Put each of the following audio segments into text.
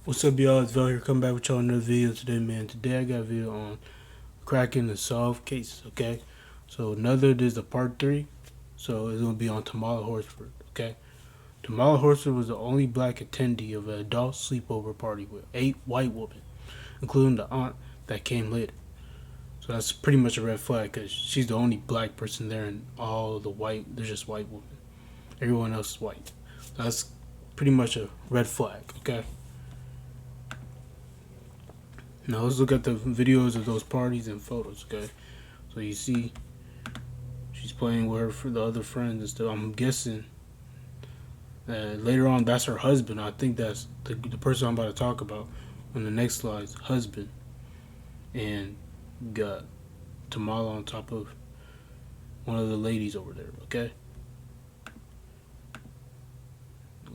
What's up, y'all? It's Vel here, coming back with y'all another video today, man. Today I got a video on cracking unsolved cases, okay? So this is the part 3, so it's going to be on Tamala Horsford, okay? Tamala Horsford was the only black attendee of an adult sleepover party with 8 white women, including the aunt that came later. So that's pretty much a red flag, because she's the only black person there, and all the white, they're just white women. Everyone else is white. So that's pretty much a red flag, okay? Now let's look at the videos of those parties and photos, okay? So you see she's playing with her for the other friends and stuff. I'm guessing that later on that's her husband. I think that's the person I'm about to talk about on the next slide's husband. And got Tamala on top of one of the ladies over there, okay?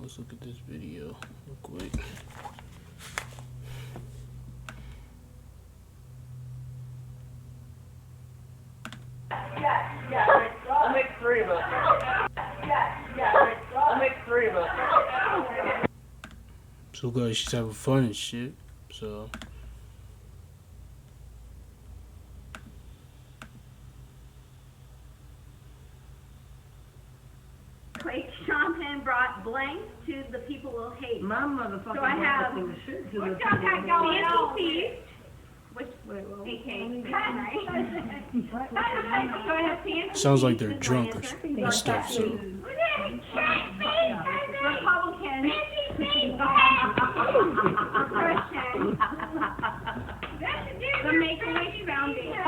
Let's look at this video real quick. I'll make 3 of us. I'll make 3 of us. So guys, she's having fun and shit. So Champagne brought blank to the people who hate. My motherfucker. So I have the shit to what's the got people. going on? Which Wait, well, AK? So I have fancy. sounds like they're drunk or stuff. So Republican. Christian. The Make-A-Wish Foundation.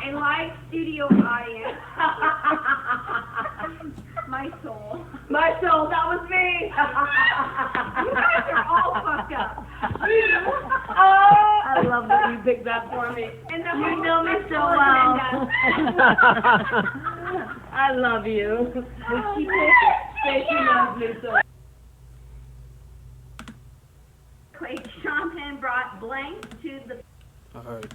A live studio audience. My soul. My soul, that was me. You guys are all fucked up. I love that you picked that for me. And the You know me so homosexual well. agenda. I love you. She says she loves me so. Champagne brought blank to the. alright.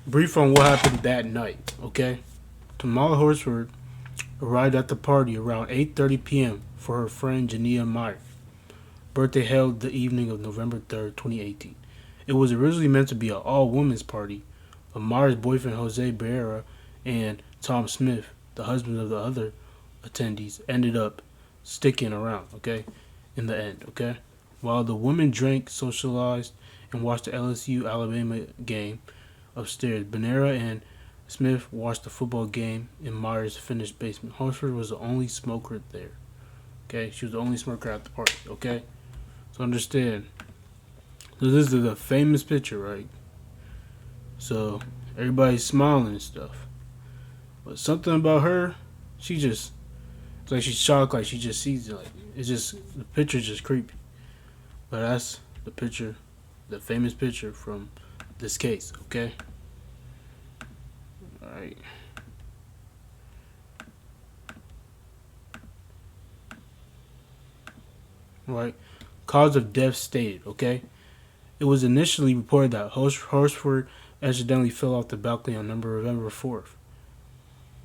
Brief on what happened that night, okay? Tamala Horsford arrived at the party around 8:30 p.m. for her friend Jania Meyer. Birthday held the evening of November 3rd, 2018. It was originally meant to be an all-women's party, but Meyer's boyfriend Jose Barrera and Tom Smith, the husband of the other attendees, ended up sticking around, okay, in the end, okay? While the women drank, socialized, and watched the LSU-Alabama game upstairs, Banera and Smith watched the football game in Meyer's finished basement. Horsford was the only smoker there. Okay, she was the only smoker at the party. Okay, so understand. So this is the famous picture, right? So everybody's smiling and stuff, but something about her, she just, it's like she's shocked, like she just sees it. Like it's just the picture's just creepy. But that's the picture, the famous picture from this case. Okay. Alright. Right. Cause of death stated, okay? It was initially reported that Horsford accidentally fell off the balcony on November 4th,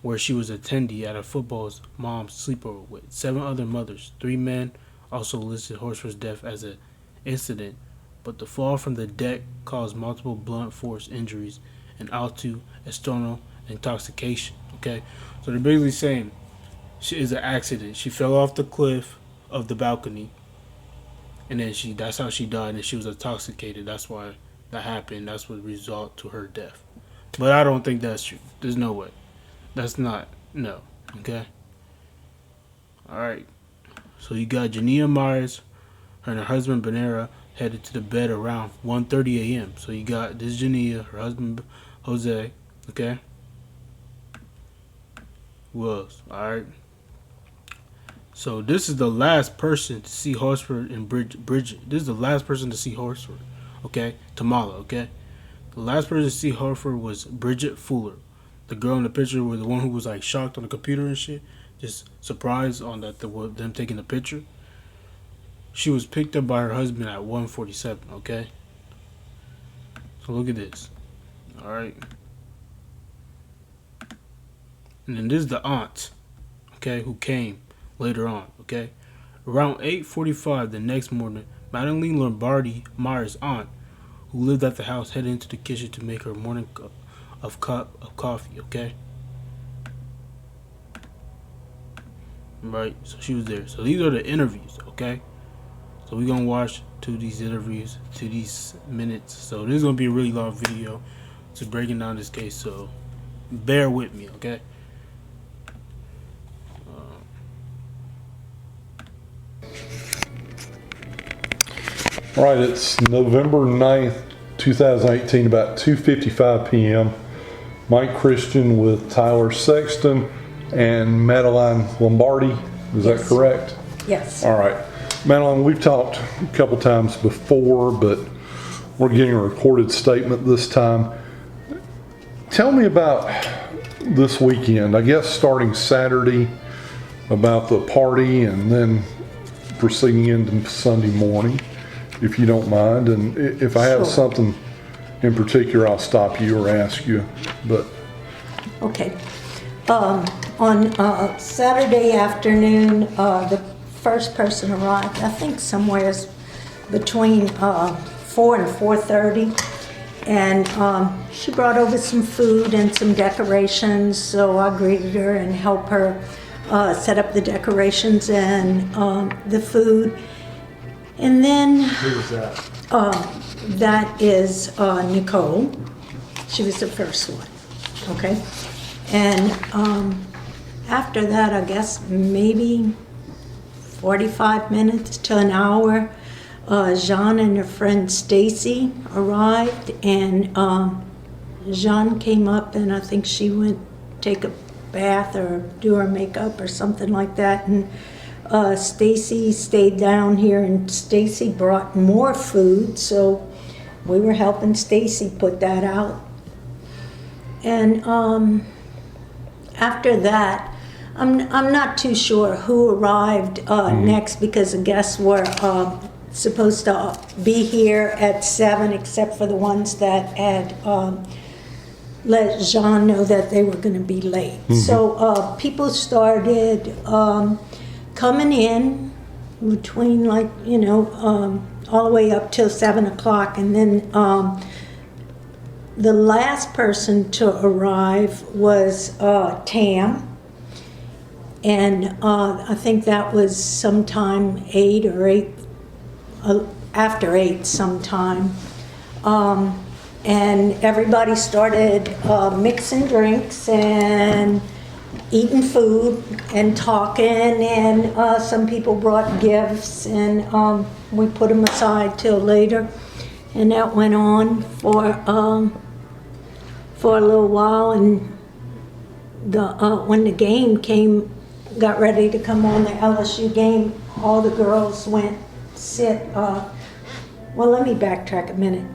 where she was attendee at a football's mom's sleepover with 7 other mothers. 3 men also listed Horsford's death as an incident, but the fall from the deck caused multiple blunt force injuries and external intoxication. Okay, so they're basically saying she is an accident. She fell off the cliff of the balcony, and then that's how she died. And she was intoxicated. That's why that happened. That's what result to her death. But I don't think that's true. There's no way. That's not no. Okay. All right. So you got Jania Myers and her husband Banera headed to the bed around 1:30 a.m. So you got this Jania, her husband Jose. Okay. Who else? Alright. So this is the last person to see Horsford and Bridget. This is the last person to see Horsford. Okay? Tamala, okay? The last person to see Horsford was Bridget Fuller. The girl in the picture was the one who was like shocked on the computer and shit. Just surprised on that them taking the picture. She was picked up by her husband at 1:47, okay? So look at this. Alright. And then this is the aunt, okay, who came later on, okay? Around 8:45 the next morning, Madeline Lombardi, Myers' aunt, who lived at the house, headed into the kitchen to make her morning cup of coffee, okay? Right, so she was there. So these are the interviews, okay? So we're going to watch to these interviews, to these minutes. So this is going to be a really long video to breaking down this case, so bear with me, okay? All right, it's November 9th, 2018, about 2:55 p.m. Mike Christian with Tyler Sexton and Madeline Lombardi. Is that correct? Yes. All right. Madeline, we've talked a couple times before, but we're getting a recorded statement this time. Tell me about this weekend, I guess starting Saturday, about the party and then proceeding into Sunday morning, if you don't mind. And if I have Sure. something in particular, I'll stop you or ask you. But Okay. On Saturday afternoon, the first person arrived, I think somewhere between 4 and 4:30. And she brought over some food and some decorations, so I greeted her and helped her set up the decorations and the food. And then who was that? that is Nicole. She was the first one, okay? And after that, I guess maybe 45 minutes to an hour, Jean and her friend Stacy arrived, and Jean came up, and I think she went take a bath or do her makeup or something like that, and Stacy stayed down here, and Stacy brought more food, so we were helping Stacy put that out. And after that, I'm not too sure who arrived next, because the guests were supposed to be here at 7, except for the ones that had let Jean know that they were going to be late. So people started coming in between, like, all the way up till 7 o'clock, and then the last person to arrive was Tam. And I think that was sometime 8 or 8, after 8 sometime. And everybody started mixing drinks and eating food and talking, and some people brought gifts, and we put them aside till later. And that went on for a little while, and when the game got ready to come on, the LSU game, all the girls went sit. Well, let me backtrack a minute.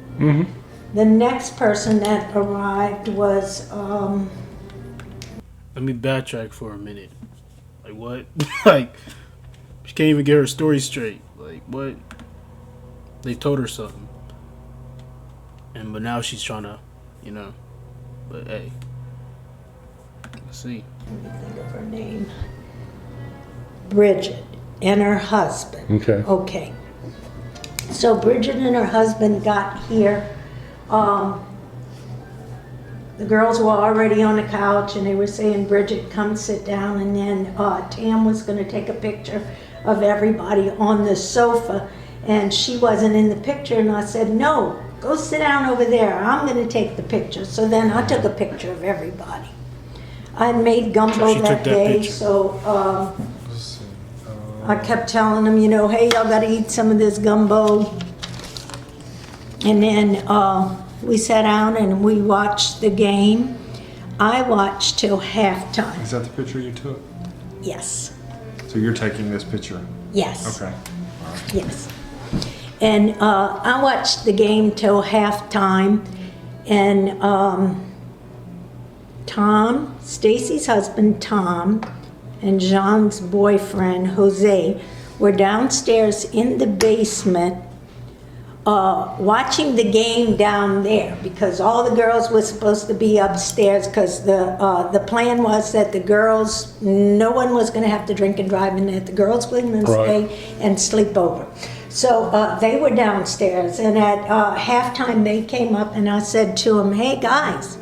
The next person that arrived was. Let me backtrack for a minute. Like, what? Like, she can't even get her story straight. Like, what? They told her something. But now she's trying to, But hey, let's see. Let me think of her name. Bridget and her husband. Okay. Okay. So Bridget and her husband got here. The girls were already on the couch, and they were saying, "Bridget, come sit down." And then Tam was going to take a picture of everybody on the sofa, and she wasn't in the picture. And I said, "No, go sit down over there. I'm going to take the picture." So then I took a picture of everybody. I had made gumbo So she took that that day, picture. so I kept telling them, hey, y'all got to eat some of this gumbo. And then we sat down and we watched the game. I watched till halftime. Is that the picture you took? Yes. So you're taking this picture? Yes. Okay. Yes. And I watched the game till halftime, and Tom, Stacy's husband Tom, and Jean's boyfriend Jose were downstairs in the basement watching the game down there because all the girls were supposed to be upstairs because the plan was that the girls, no one was going to have to drink and drive and that the girls were going to Right. stay and sleep over. So they were downstairs and at halftime they came up and I said to them, hey guys,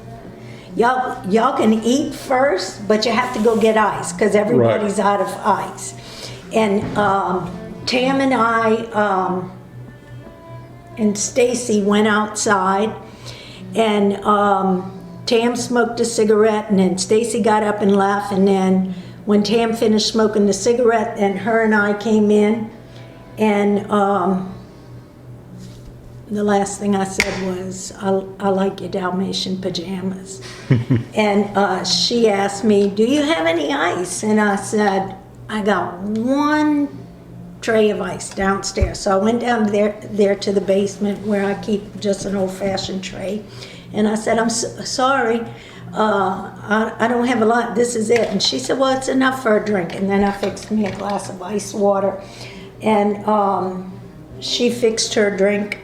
y'all can eat first, but you have to go get ice because everybody's out of ice. And Tam and I and Stacy went outside and Tam smoked a cigarette and then Stacy got up and left, and then when Tam finished smoking the cigarette, and her and I came in, and the last thing I said was, I like your Dalmatian pajamas. And she asked me, do you have any ice? And I said, I got one tray of ice downstairs. So I went down there to the basement where I keep just an old-fashioned tray. And I said, I'm sorry, I don't have a lot, this is it. And she said, well, it's enough for a drink. And then I fixed me a glass of ice water. And she fixed her drink.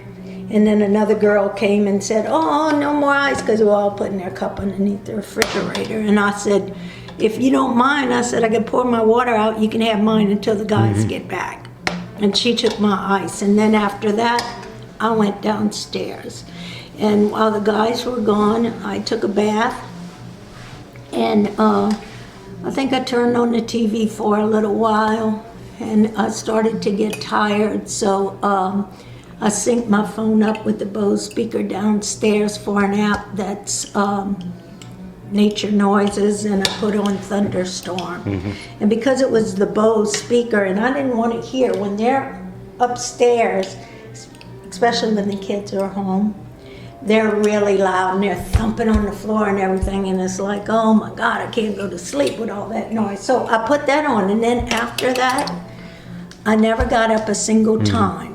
And then another girl came and said, oh, no more ice, because we were all putting their cup underneath the refrigerator. And I said, if you don't mind, I said, I can pour my water out, you can have mine until the guys get back. And she took my ice. And then after that, I went downstairs. And while the guys were gone, I took a bath. And I think I turned on the TV for a little while. And I started to get tired. So I synced my phone up with the Bose speaker downstairs for an app that's nature noises, and I put on Thunderstorm. And because it was the Bose speaker, and I didn't want to hear when they're upstairs, especially when the kids are home, they're really loud and they're thumping on the floor and everything, and it's like, oh my God, I can't go to sleep with all that noise. So I put that on, and then after that, I never got up a single time.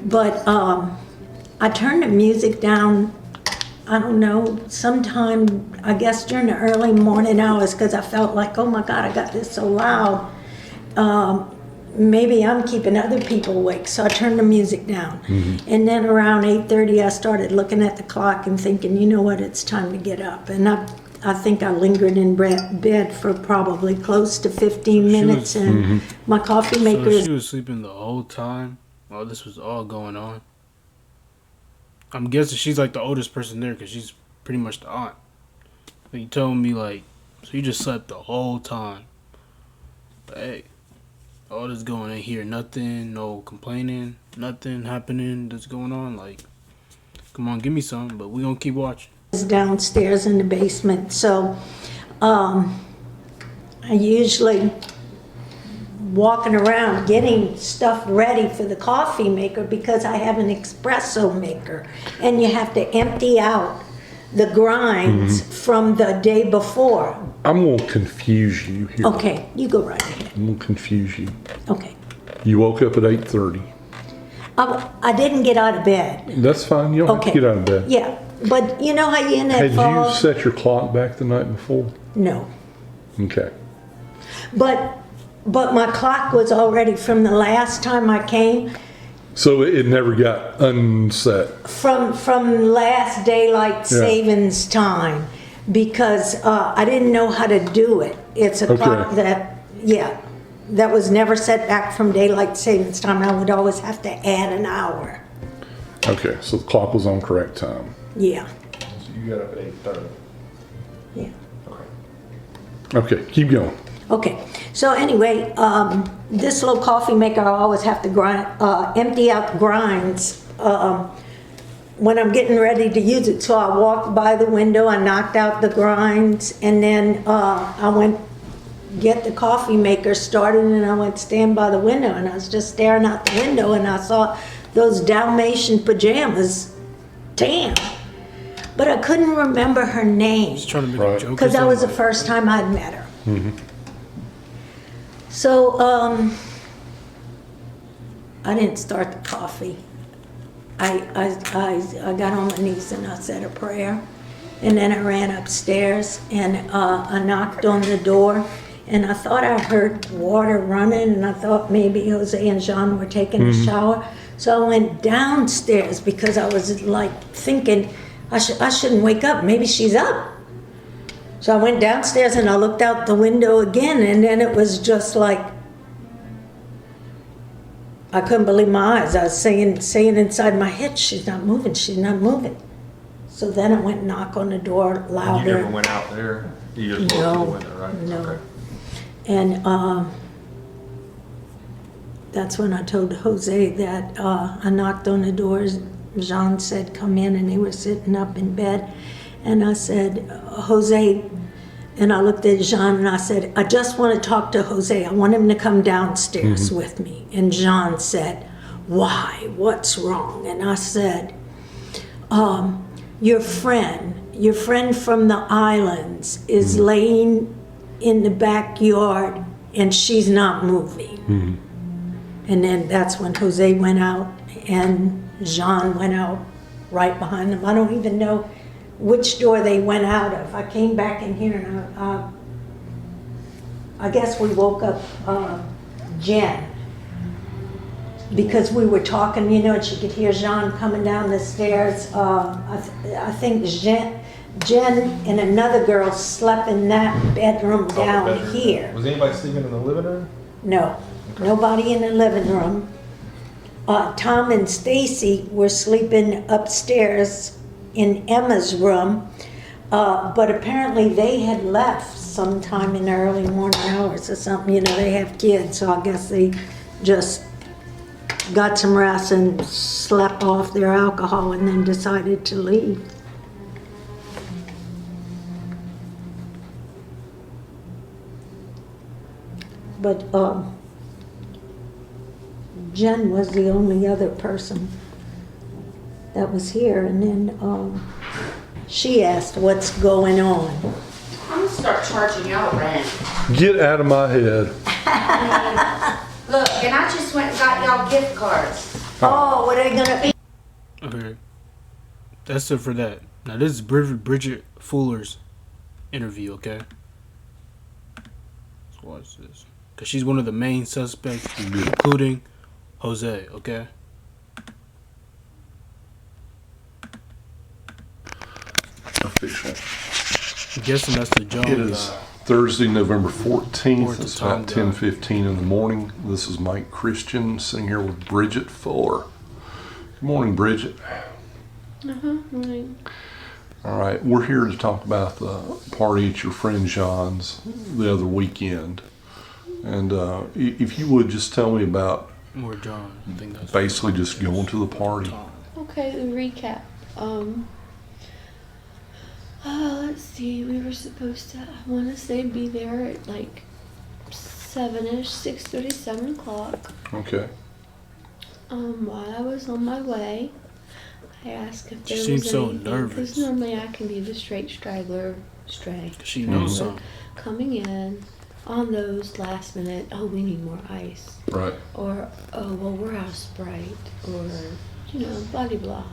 But I turned the music down, I don't know, sometime, I guess during the early morning hours, because I felt like, oh my God, I got this so loud. Maybe I'm keeping other people awake, so I turned the music down. And then around 8:30, I started looking at the clock and thinking, you know what, it's time to get up. And I think I lingered in bed for probably close to 15 minutes, and my coffee maker So is... she was sleeping the whole time while this was all going on? I'm guessing she's like the oldest person there because she's pretty much the aunt. But you told me like, so you just slept the whole time. But hey, all this going in here, nothing, no complaining, nothing happening that's going on. Like, come on, give me some, but we gonna keep watching. downstairs in the basement. So I usually walking around getting stuff ready for the coffee maker because I have an espresso maker, and you have to empty out the grinds from the day before. I'm going to confuse you here. Okay, you go right ahead. I'm going to confuse you. Okay. You woke up at 8:30. I didn't get out of bed. That's fine. You don't have to get out of bed. Yeah, but you know how you in that Had fall? you set your clock back the night before? No. Okay. But my clock was already from the last time I came. So it never got unset. From last daylight savings time, because I didn't know how to do it. It's a clock that was never set back from daylight savings time. I would always have to add an hour. Okay, so the clock was on correct time. Yeah, So you got up at 8:30. yeah. Okay, keep going. Okay, so anyway, this little coffee maker, I always have to empty out grinds when I'm getting ready to use it. So I walked by the window, I knocked out the grinds, and then I went get the coffee maker started, and I went stand by the window, and I was just staring out the window, and I saw those Dalmatian pajamas tan. But I couldn't remember her name. Just trying to make a joke. Because that was the first time I'd met her. So, I didn't start the coffee. I got on my knees and I said a prayer. And then I ran upstairs and I knocked on the door. and I thought I heard water running, and I thought maybe Jose and Jean were taking a shower. So I went downstairs because I was like thinking I shouldn't wake up. Maybe she's up. So I went downstairs and I looked out the window again, and then it was just like, I couldn't believe my eyes. I was saying inside my head, she's not moving, she's not moving. So then I went and knock on the door louder. You never went out there? You just looked through the window, right? No. Okay. And that's when I told Jose that I knocked on the doors. Jean said, come in, and they were sitting up in bed. And I said, Jose, and I looked at Jean and I said, I just want to talk to Jose. I want him to come downstairs with me. And Jean said, why? What's wrong? And I said, your friend from the islands is laying in the backyard and she's not moving. And then that's when Jose went out and Jean went out right behind them. I don't even know which door they went out of. I came back in here and I guess we woke up Jen because we were talking, you know, and she could hear Jean coming down the stairs. I think Jen and another girl slept in that bedroom down here. Was anybody sleeping in the living room? No, nobody in the living room. Tom and Stacy were sleeping upstairs in Emma's room, but apparently they had left sometime in the early morning hours or something. You know, they have kids, so I guess they just got some rest and slept off their alcohol and then decided to leave. But Jen was the only other person that was here, and then she asked what's going on. I'm gonna start charging y'all rent. Get out of my head. Look, and I just went and got y'all gift cards. Oh, what are they gonna be? Okay. That's it for that. Now this is Bridget Fuller's interview, okay? Let's watch this. Because she's one of the main suspects, including Jose, okay? Official. I'm guessing that's the John It is guy. Thursday, November 14th. Fourth It's of Tom about guy. 10:15 in the morning. This is Mike Christian sitting here with Bridget Fuller. Good morning, Bridget. Morning. All right, we're here to talk about the party at your friend John's the other weekend. And if you would just tell me about Or John. I think that's basically just going to the party. Okay, the recap. Let's see. We were supposed to, I want to say, be there at like 7-ish, 6:30, 7 o'clock. Okay. While I was on my way, I asked if there She was seemed so anything, nervous. because normally I can be the straggler, She knows something. coming in on those last minute, oh, we need more ice. Right. Or, oh, well, we're out of Sprite. Or, you know, blah, blah, blah.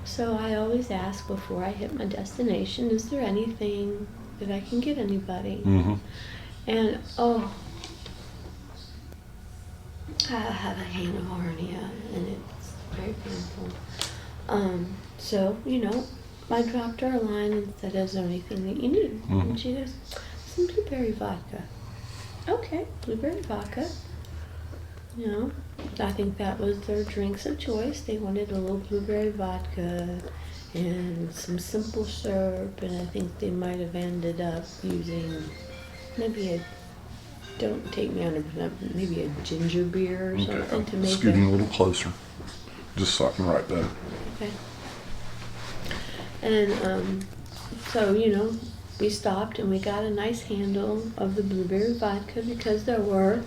So I always ask before I hit my destination, is there anything that I can get anybody? Mm-hmm. And, oh, I have a handle hernia, and it's very painful. So, you know, I dropped her a line and said, is there anything that you need? Mhm. And she goes, some blueberry vodka. Okay, blueberry vodka. You know, I think that was their drinks of choice. They wanted a little blueberry vodka and some simple syrup, and I think they might have ended up using maybe don't take me on maybe a ginger beer or something to make Scooting a it. little closer, just so I can write better. Okay. And so, you know, we stopped and we got a nice handle of the blueberry vodka because there were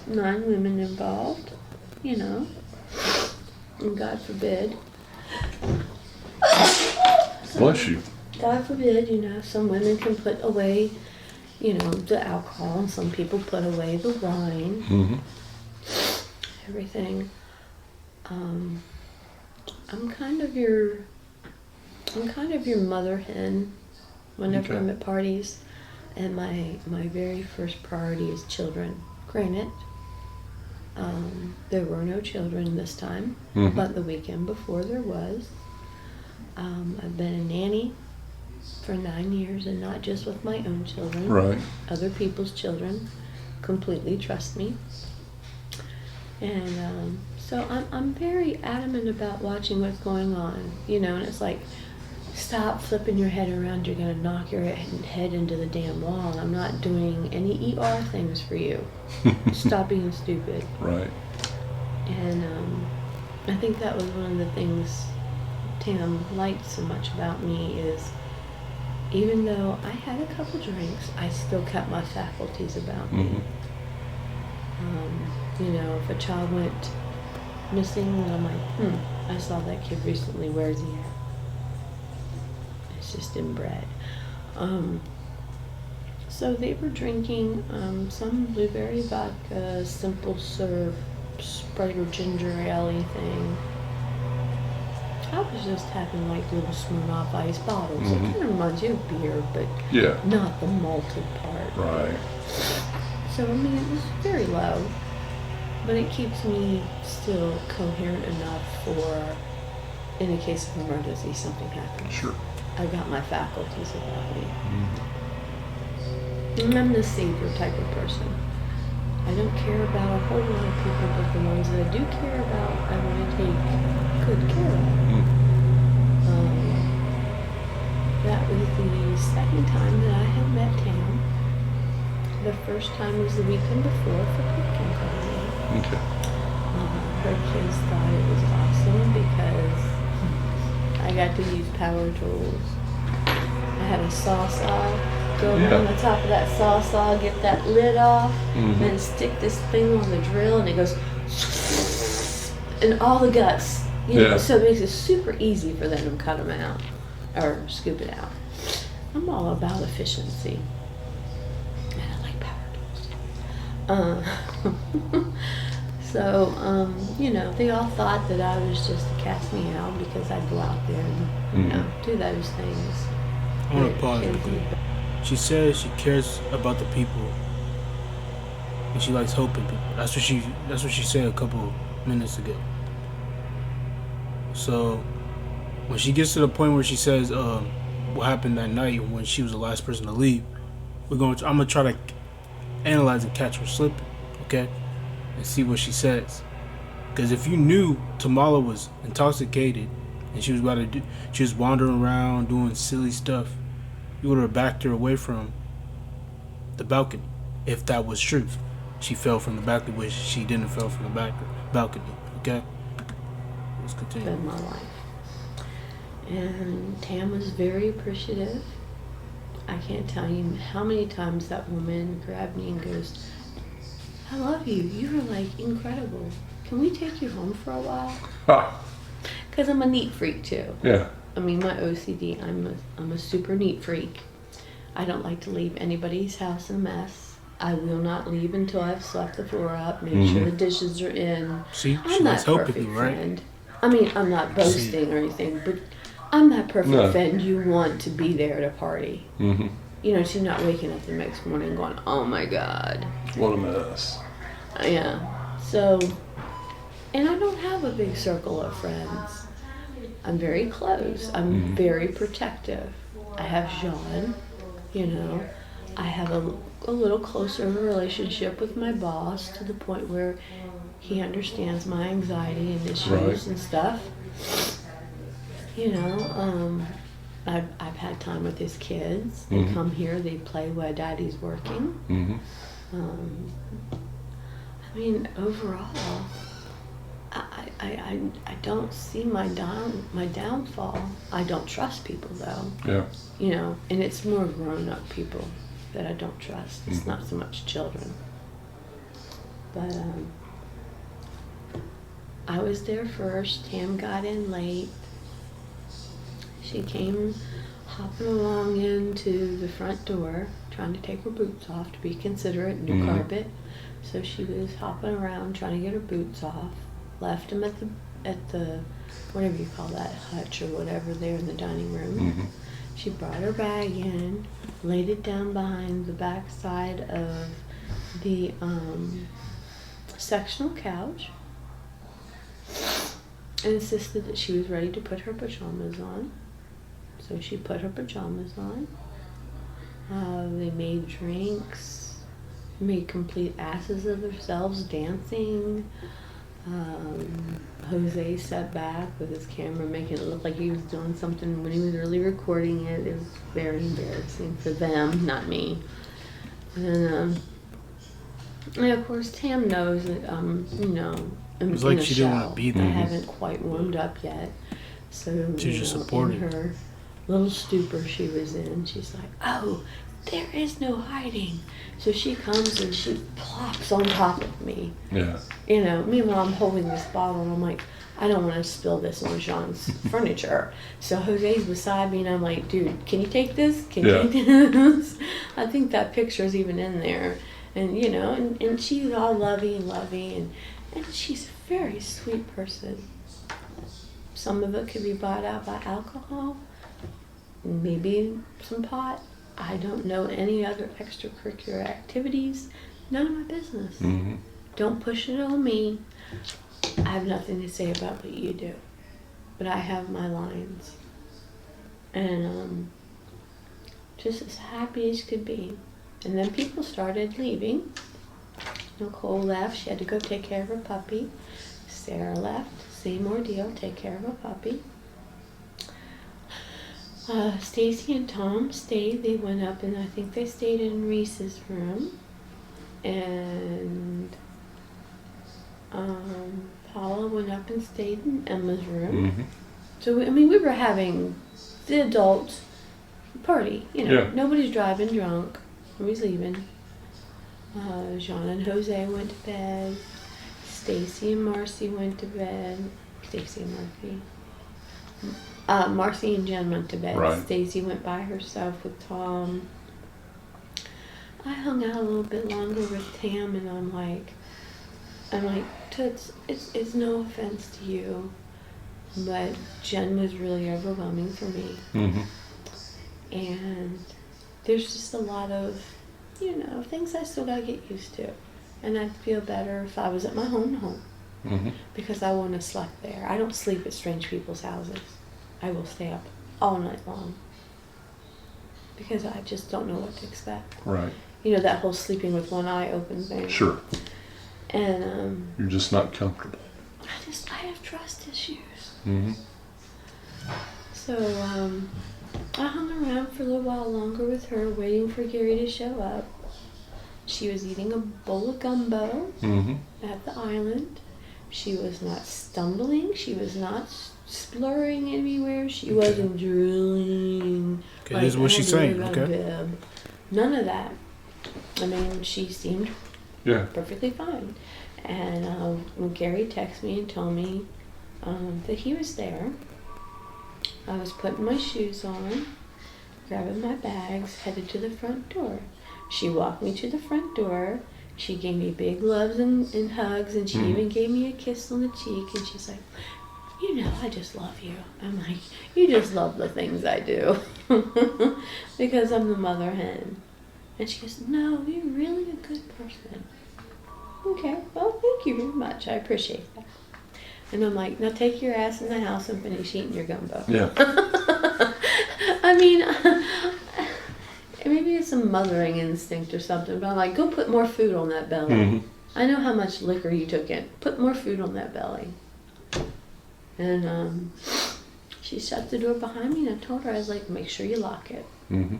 9 women involved, you know, and God forbid. Bless you. God forbid, you know, some women can put away, you know, the alcohol, and some people put away the wine, Mm-hmm. everything. I'm kind of your mother hen whenever Okay. I'm at parties. And my very first priority is children. Granted, there were no children this time, but the weekend before there was. I've been a nanny for 9 years, and not just with my own children. Right. Other people's children completely trust me. And so I'm very adamant about watching what's going on, you know, and it's like, stop flipping your head around, you're going to knock your head into the damn wall. I'm not doing any ER things for you. Stop being stupid. Right. And I think that was one of the things Tam liked so much about me is even though I had a couple drinks, I still kept my faculties about me. You know, if a child went missing, and I'm like, I saw that kid recently, where's he at? It's just inbred. So they were drinking some blueberry vodka, simple serve, Sprite or ginger ale thing. I was just having like little Smirnoff Ice bottles. It kind of reminds you of beer, but Yeah. not the malted part. Right. So, I mean, it was very low, but it keeps me still coherent enough for, in a case of emergency, something happens. Sure. I got my faculties about me. And I'm the savior type of person. I don't care about a whole lot of people, but the ones that I do care about, I want to take good care of. That was the second time that I had met Tam. The first time was the weekend before for pumpkin carving. Okay. Her kids thought it was awesome because I got to use power tools. I had a saw, go on the top of that saw, get that lid off, then stick this thing on the drill, and it goes, and all the guts. You know, so it makes it super easy for them to cut them out or scoop it out. I'm all about efficiency. And I like power tools. So, you know, they all thought that I was just to cast me out because I'd go out there and, you know, do those things. I want to pause real quick. She says she cares about the people, and she likes helping people. That's what she said a couple minutes ago. So when she gets to the point where she says what happened that night when she was the last person to leave, I'm gonna try to analyze and catch her slipping, okay, and see what she says. Because if you knew Tamala was intoxicated and she was wandering around doing silly stuff, you would have backed her away from the balcony. If that was true, she fell from the balcony, which she didn't fall from the balcony. Okay, let's continue. In my life, and Tam was very appreciative. I can't tell you how many times that woman grabbed me and goes, "I love you. You are like incredible. Can we take you home for a while?" Because I'm a neat freak too. Yeah. I mean, my OCD, I'm a super neat freak. I don't like to leave anybody's house in a mess. I will not leave until I've swept the floor up, make sure the dishes are in. See, I'm that perfect you, right? friend. I mean, I'm not boasting or anything, but I'm that perfect friend you want to be there at a party. You know, she's not waking up the next morning going, "Oh my God, What a mess." Yeah. So, and I don't have a big circle of friends. I'm very close. I'm very protective. I have Jean, you know. I have a little closer relationship with my boss to the point where he understands my anxiety and issues and stuff. You know, I've had time with his kids. They come here, they play while daddy's working. I mean, overall, I don't see my downfall. I don't trust people though. Yeah. You know, and it's more grown-up people that I don't trust. It's not so much children. But I was there first. Tam got in late. She came hopping along into the front door, trying to take her boots off to be considerate, new carpet. So she was hopping around trying to get her boots off. Left them at the whatever you call that, hutch or whatever there in the dining room. She brought her bag in, laid it down behind the back side of the sectional couch, and insisted that she was ready to put her pajamas on. So she put her pajamas on. They made drinks, made complete asses of themselves dancing. Jose sat back with his camera making it look like he was doing something when he was really recording it. It was very embarrassing for them, not me. And of course Tam knows that I'm It was like in a she didn't want shell. to be I there. haven't quite warmed up yet. So She was just supporting. in her little stupor she was in, she's like, oh, there is no hiding. So she comes and she plops on top of me. Yeah. Meanwhile I'm holding this bottle and I'm like, I don't want to spill this on Jean's furniture. So Jose's beside me and I'm like, dude, can you take this? Can you take this? I think that picture's even in there. And and she's all lovey and she's a very sweet person. Some of it could be bought out by alcohol, maybe some pot. I don't know any other extracurricular activities. None of my business. Mm-hmm. Don't push it on me. I have nothing to say about what you do. But I have my lines. And just as happy as could be. And then people started leaving. Nicole left. She had to go take care of her puppy. Sarah left. Same ordeal. Take care of her puppy. Stacy and Tom stayed. They went up and I think they stayed in Reese's room. And Paula went up and stayed in Emma's room. Mm-hmm. So, we were having the adult party. Yeah. Nobody's driving drunk. Nobody's leaving. Jean and Jose went to bed. Stacy and Marcy went to bed. Stacy and Marcy. Marcy and Jen went to bed. Right. Stacy went by herself with Tom. I hung out a little bit longer with Tam, and I'm like, Toots, it's no offense to you, but Jen was really overwhelming for me. Mm-hmm. And there's just a lot of, things I still gotta get used to. And I'd feel better if I was at my home, Mm-hmm. because I want to sleep there. I don't sleep at strange people's houses. I will stay up all night long because I just don't know what to expect. Right. That whole sleeping with one eye open thing. Sure. And You're just not comfortable. I have trust issues. Mm-hmm. So I hung around for a little while longer with her, waiting for Gary to show up. She was eating a bowl of gumbo Mm-hmm. at the island. She was not stumbling. She was not splurring anywhere. She wasn't drooling. Okay, this is what she's saying, okay? Bib. None of that. She seemed perfectly fine. And when Gary texted me and told me that he was there, I was putting my shoes on, grabbing my bags, headed to the front door. She walked me to the front door. She gave me big loves and hugs, and she even gave me a kiss on the cheek, and she's like, I just love you. I'm like, you just love the things I do because I'm the mother hen. And she goes, no, you're really a good person. Okay, well, thank you very much. I appreciate that. And I'm like, now take your ass in the house and finish eating your gumbo. Yeah. Maybe it's a mothering instinct or something, but I'm like, go put more food on that belly. Mm-hmm. I know how much liquor you took in. Put more food on that belly. And she shut the door behind me, and I told her, I was like, make sure you lock it. Mm-hmm.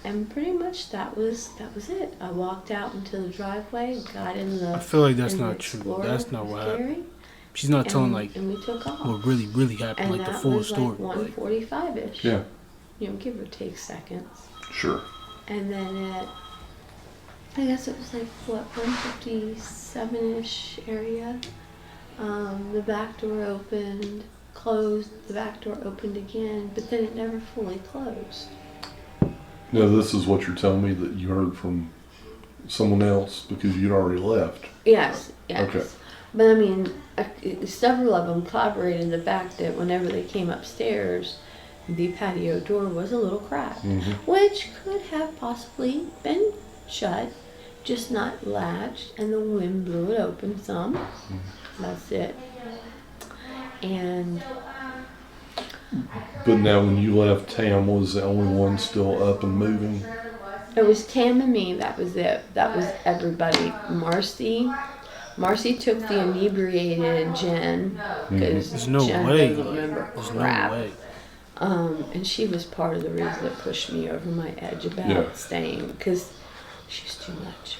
And pretty much that was it. I walked out into the driveway, got in the. I feel like that's in the not true. Explorer That's not with what Gary, happened. She's not telling and we took off. what really happened, And like the that full was story. like 1:45-ish. Yeah. Give or take seconds. Sure. And then I guess it was like, 1:57-ish area. The back door opened, closed, the back door opened again, but then it never fully closed. Now, this is what you're telling me that you heard from someone else because you'd already left. Yes. Okay. But several of them corroborated the fact that whenever they came upstairs, the patio door was a little cracked, which could have possibly been shut, just not latched, and the wind blew it open some. That's it. And But now when you left, Tam was the only one still up and moving. it was Tam and me. That was it. That was everybody. Marcy took the inebriated Jen because There's no Jen way. doesn't remember There's crap. no way. And she was part of the reason that pushed me over my edge about Yeah. staying because she's too much.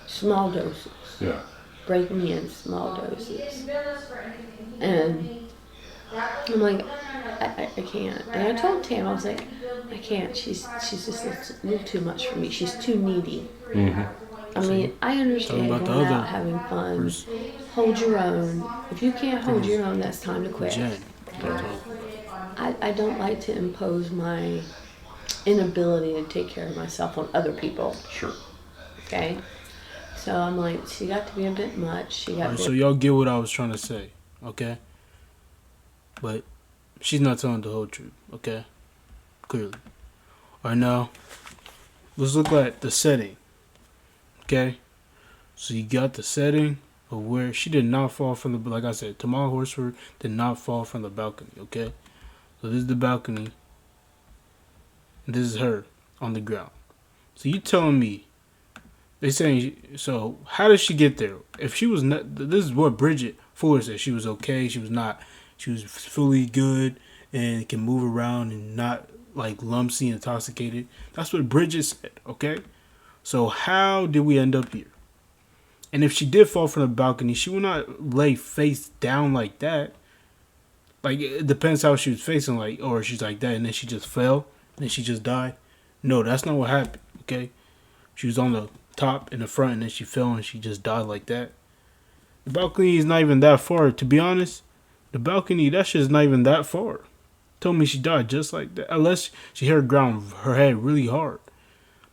Small doses. Yeah. Break me in small doses. And I'm like, I can't. And I told Tam, I was like, I can't. She's just a little too much for me. She's too needy. I mean, I understand Talking about going the out other having fun. person. Hold your own. If you can't hold your own, that's time to quit. Jen. I don't like to impose my inability to take care of myself on other people. Sure. Okay? So I'm like, she got to be a bit much. She got Alright, to so y'all get what I was trying to say, okay? But she's not telling the whole truth, okay? Clearly. Alright, now, let's look at the setting, okay? So you got the setting of where she did not fall from the, like I said, Tamala Horsford did not fall from the balcony, okay? So this is the balcony. And this is her on the ground. So you telling me, they saying, so how did she get there? If she was not, this is what Bridget Fuller said. She was okay. She was not, she was fully good and can move around and not like lumpsy, intoxicated. That's what Bridget said, okay? So how did we end up here? And if she did fall from the balcony, she would not lay face down like that. Like, it depends how she was facing, like, or she's like that and then she just fell and then she just died. No, that's not what happened, okay? She was on the top in the front and then she fell and she just died like that. The balcony is not even that far. To be honest, the balcony, that shit is not even that far. Told me she died just like that. Unless she hit her ground, her head really hard.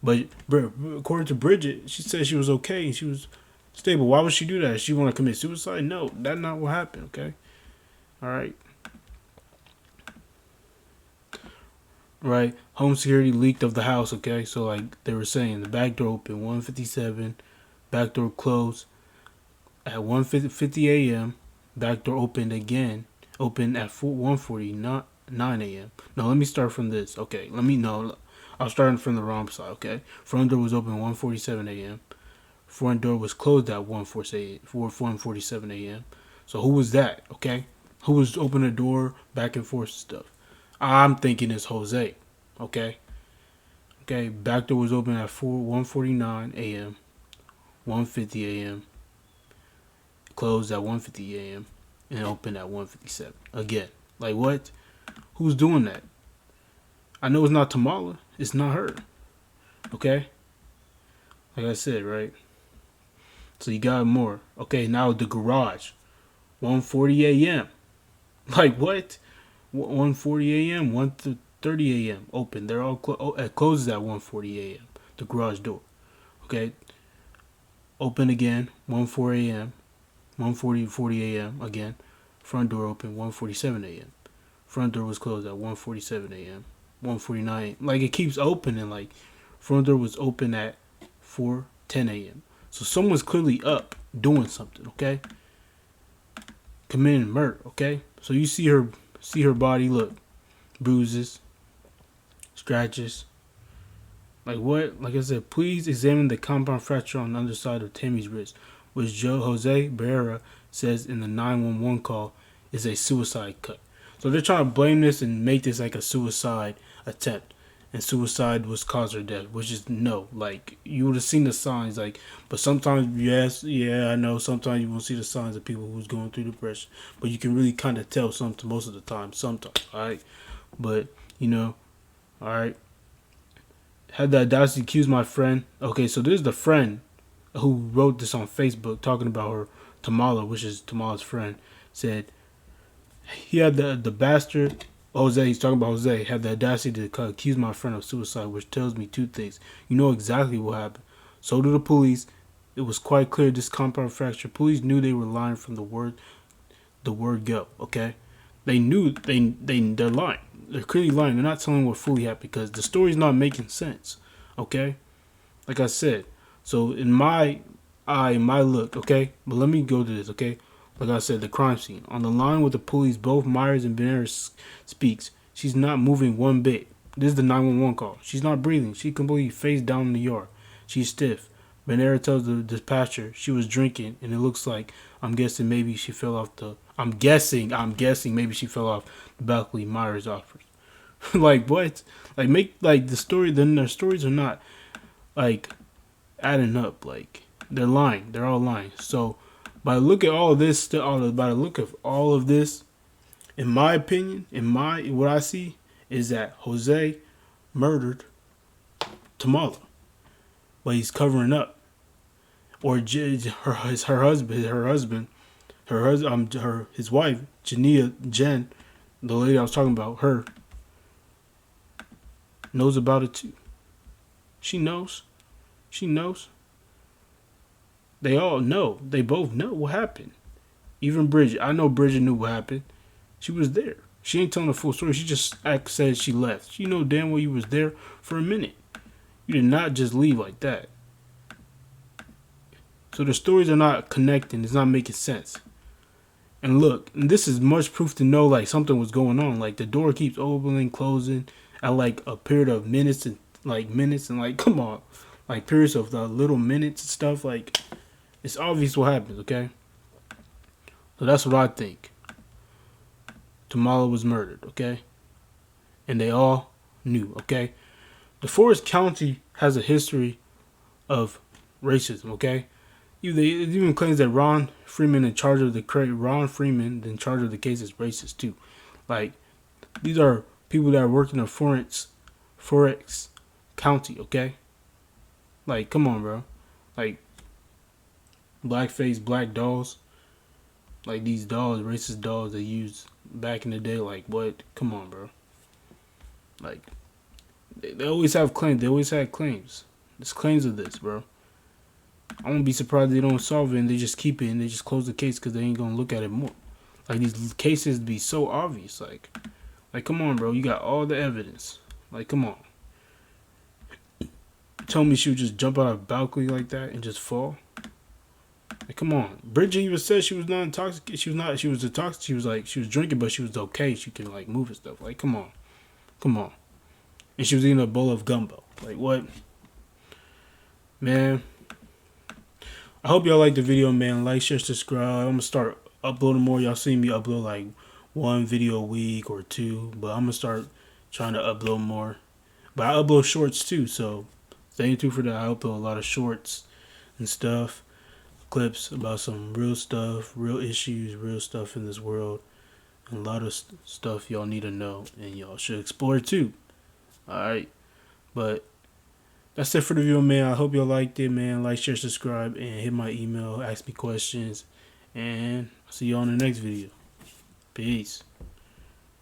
But according to Bridget, she said she was okay and she was stable. Why would she do that? She want to commit suicide? No, that's not what happened, okay? Alright. Right, home security leaked of the house, okay? So, like they were saying, the back door open 1:57, back door closed at 1:50 a.m., back door opened again, opened at 1:49 a.m. No, let me start from this, okay? I was starting from the wrong side, okay? Front door was open 1:47 a.m., front door was closed at 1:47 a.m. So, who was that, okay? Who was opening the door, back and forth and stuff? I'm thinking it's Jose, okay? Okay, back door was open at 1:49 a.m., 1:50 a.m., closed at 1:50 a.m., and opened at 1:57. Again, like what? Who's doing that? I know it's not Tamala. It's not her, okay? Like I said, right? So you got more. Okay, now the garage, 1:40 a.m. Like what? 1:40 a.m., 1:30 a.m. open. They're all it closes at 1:40 a.m. The garage door. Okay. Open again, 1:40 a.m., 1:40 a.m. again. Front door open, 1:47 a.m. Front door was closed at 1:47 a.m., 1:49. Like it keeps opening. Like front door was open at 4:10 a.m. So someone's clearly up doing something. Okay. Committing murder. Okay. So you see her body, look, bruises, scratches. Like what? Like I said, please examine the compound fracture on the underside of Tammy's wrist, which Jose Barrera says in the 911 call is a suicide cut. So they're trying to blame this and make this like a suicide attempt. And suicide was cause her death, which is no. Like, you would have seen the signs, like, but sometimes, yes, yeah, I know, sometimes you won't see the signs of people who's going through depression, but you can really kind of tell something most of the time, sometimes, alright? But, alright? Had the audacity to accuse my friend. Okay, so this is the friend who wrote this on Facebook, talking about her, Tamala, which is Tamala's friend, said, he had the bastard, Jose, he's talking about Jose, had the audacity to accuse my friend of suicide, which tells me two things. You know exactly what happened. So do the police. It was quite clear this compound fracture. Police knew they were lying from the word go, okay? They knew they're lying. They're clearly lying. They're not telling what fully happened because the story's not making sense. Okay, like I said. So in my eye, my look. Okay, but let me go to this. Okay, like I said, the crime scene on the line with the police. Both Myers and Benares speaks. She's not moving one bit. This is the 911 call. She's not breathing. She completely face down in the yard. She's stiff. Benera tells the dispatcher she was drinking, and it looks like I'm guessing maybe she fell off the. I'm guessing maybe she fell off the balcony. Myers offers. Like what? Like make like the story. Then their stories are not like adding up. Like they're lying. They're all lying. So by the look at all of this, by the look of all of this, in my opinion, what I see is that Jose murdered Tamala, but he's covering up. Or his wife, Jen, the lady I was talking about, her knows about it too. She knows. They all know. They both know what happened. Even Bridget. I know Bridget knew what happened. She was there. She ain't telling the full story. She just said she left. She know damn well you was there for a minute. You did not just leave like that. So the stories are not connecting. It's not making sense. And look, and this is much proof to know like something was going on. Like the door keeps opening, closing at like a period of minutes and like come on, like periods of the little minutes and stuff. Like it's obvious what happens. Okay, so that's what I think. Tamala was murdered. Okay, and they all knew. Okay, DeForest County has a history of racism. Okay. It even claims that Ron Freeman in charge of the case is racist too. Like these are people that are working in Forex County, okay? Like come on, bro. Like blackface black dolls, like these dolls, racist dolls they used back in the day. Like what? Come on, bro. Like they always have claims. They always had claims. There's claims of this, bro. I won't be surprised they don't solve it and they just keep it and they just close the case because they ain't gonna look at it more. Like these cases be so obvious. Like come on, bro. You got all the evidence. Like come on. Tell me she would just jump out of a balcony like that and just fall. Like come on. Bridget even said she was not intoxicated. She was not. She was intoxicated. She was like she was drinking, but she was okay. She could like move and stuff. Like come on. And she was eating a bowl of gumbo. Like what? Man. I hope y'all like the video, man. Like, share, subscribe. I'm going to start uploading more. Y'all see me upload like one video a week or two. But I'm going to start trying to upload more. But I upload shorts too. So stay tuned for that. I upload a lot of shorts and stuff. Clips about some real stuff, real issues, real stuff in this world. And a lot of stuff y'all need to know. And y'all should explore too. Alright. But that's it for the video, man. I hope y'all liked it, man. Like, share, subscribe, and hit my email. Ask me questions. And I'll see you on the next video. Peace.